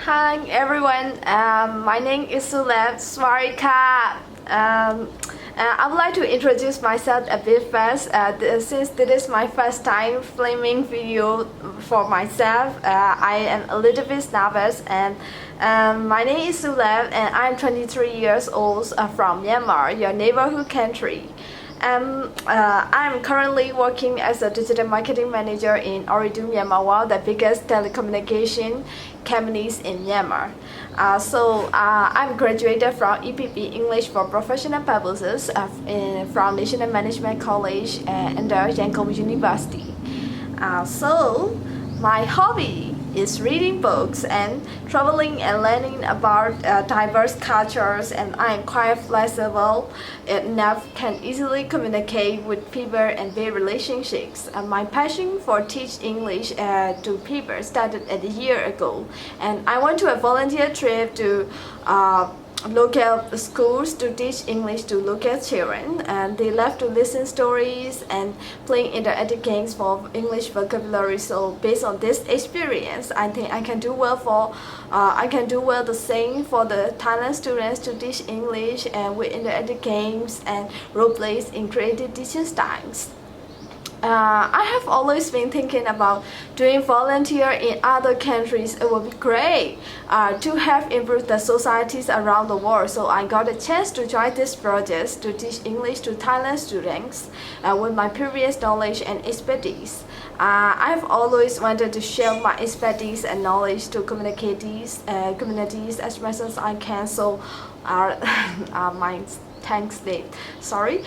Hi everyone, my name is Suleb Swarika. I would like to introduce myself a bit first. Since this is my first time filming video for myself, I am a little bit nervous. And my name is Suleb, and I'm 23 years old from Myanmar, your neighborhood country. I'm currently working as a digital marketing manager in Ooredoo Myanmar, one of the biggest telecommunication companies in Myanmar. I'm graduated from EPP English for Professional Purposes from National Management College under Yangon University. My hobby is reading books and traveling and learning about diverse cultures, and I'm quite flexible enough, can easily communicate with people and build relationships. My passion for teach English to people started a year ago, and I went to a volunteer trip to local schools to teach English to local children, and they love to listen stories and playing interactive games for English vocabulary. So based on this experience, I think I can do well the same for the Thailand students to teach English and with interactive games and role plays in creative teaching styles. I have always been thinking about doing volunteer in other countries. It would be great to help improve the societies around the world. So I got a chance to join this project to teach English to Thailand students with my previous knowledge and expertise. I've always wanted to share my expertise and knowledge to communities as much as I can. So my thanks name. Sorry.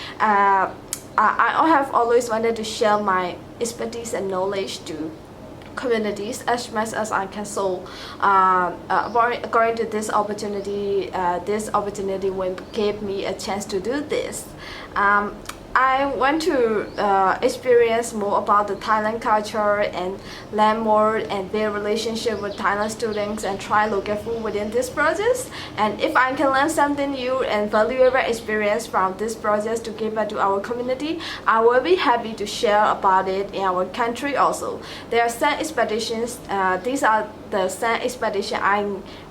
I have always wanted to share my expertise and knowledge to communities as much as I can. So, according to this opportunity will give me a chance to do this. I want to experience more about the Thailand culture and learn more and build relationship with Thailand students and try local food within this project. And if I can learn something new and valuable experience from this project to give back to our community, I will be happy to share about it in our country also. There are some expeditions. These are the same expedition I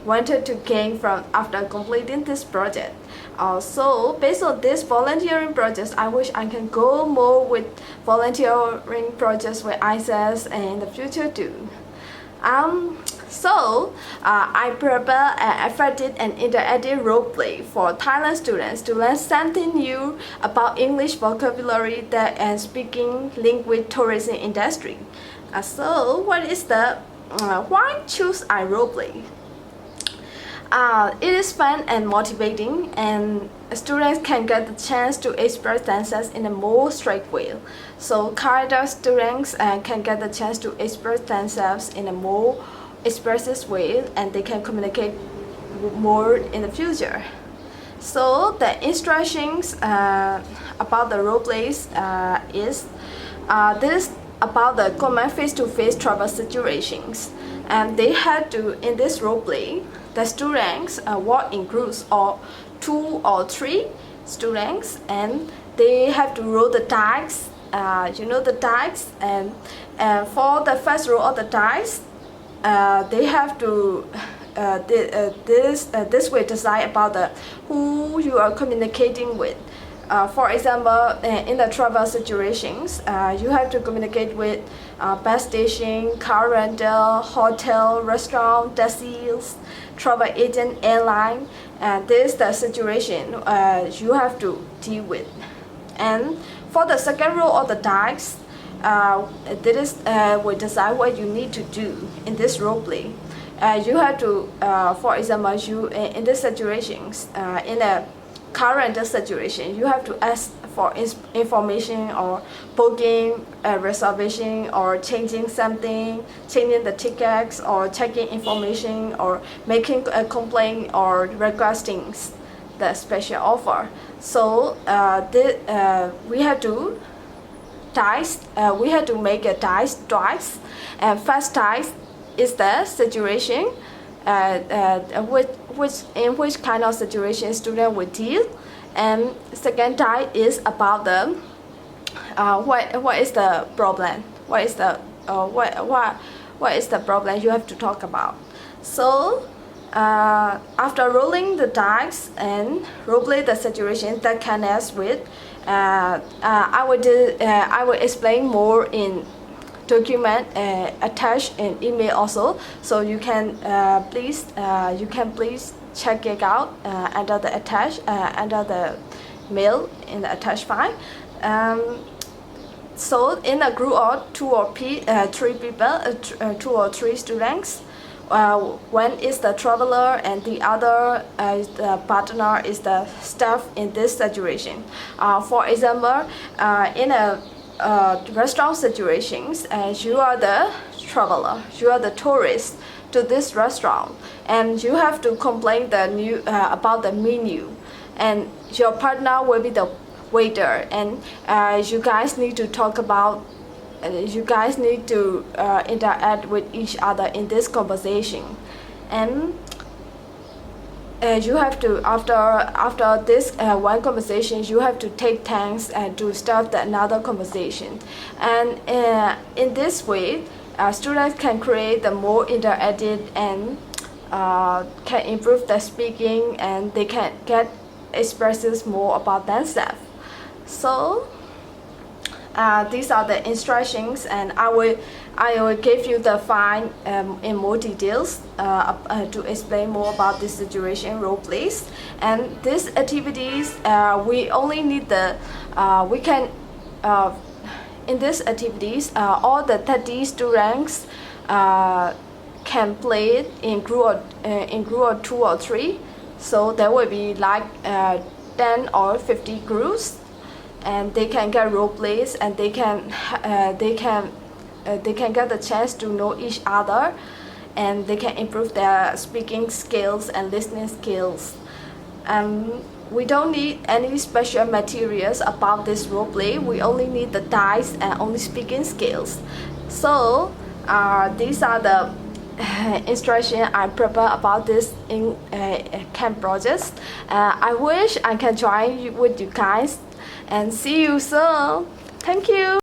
wanted to gain from after completing this project. Also, based on this volunteering project, I wish I can go more with volunteering projects with ASA in the future too. I prepare an effective and interactive role play for Thailand students to learn something new about English vocabulary and speaking link with tourism industry. Why choose I role play? It is fun and motivating, and students can get the chance to express themselves in a more straight way. So character students can get the chance to express themselves in a more expressive way, and they can communicate more in the future. So the instructions about the role plays is this about the common face-to-face travel situations, and they had to, in this role play, the students work in groups or 2 or 3 students, and they have to roll the dice. The dice, and for the first roll of the dice, they have to this will decide about who you are communicating with. For example, in the travel situations, you have to communicate with bus station, car rental, hotel, restaurant, taxis, travel agent, airline. This is the situation you have to deal with. And for the second row of the dice, this will decide what you need to do in this role play. You have to, for example, in these situations, in a current situation, you have to ask for information or booking a reservation or changing the tickets or checking information or making a complaint or requesting the special offer. So we have to make a dice twice, and first dice is the situation in which kind of situation student will deal, and second type is about the what is the problem, what is the problem you have to talk about. So After rolling the dice and roleplay the situation that can ask with, I will explain more in document attached in email also, so you can please check it out under the under the mail in the attached file. So in a group of three people, two or three students, one is the traveler and the other the partner is the staff in this situation. For example, in a restaurant situations, you are the traveler, you are the tourist to this restaurant, and you have to complain about the menu, and your partner will be the waiter, and you guys need to talk about. You guys need to interact with each other in this conversation, and you have to after this one conversation, you have to take turns to start another conversation, and in this way, students can create the more interactive and can improve their speaking, and they can get expresses more about themselves. So these are the instructions, and I will give you the file in more details to explain more about this situation role plays. And these activities, we only need the we can in these activities all the 30 students can play it in group of 2 or 3. So there will be like 10 or 50 groups, and they can get role plays, and they can get the chance to know each other, and they can improve their speaking skills and listening skills. We don't need any special materials about this role play. We only need the dice and only speaking skills. So these are the instruction I prepare about this in camp projects. I wish I can join with you guys, and see you soon. Thank you.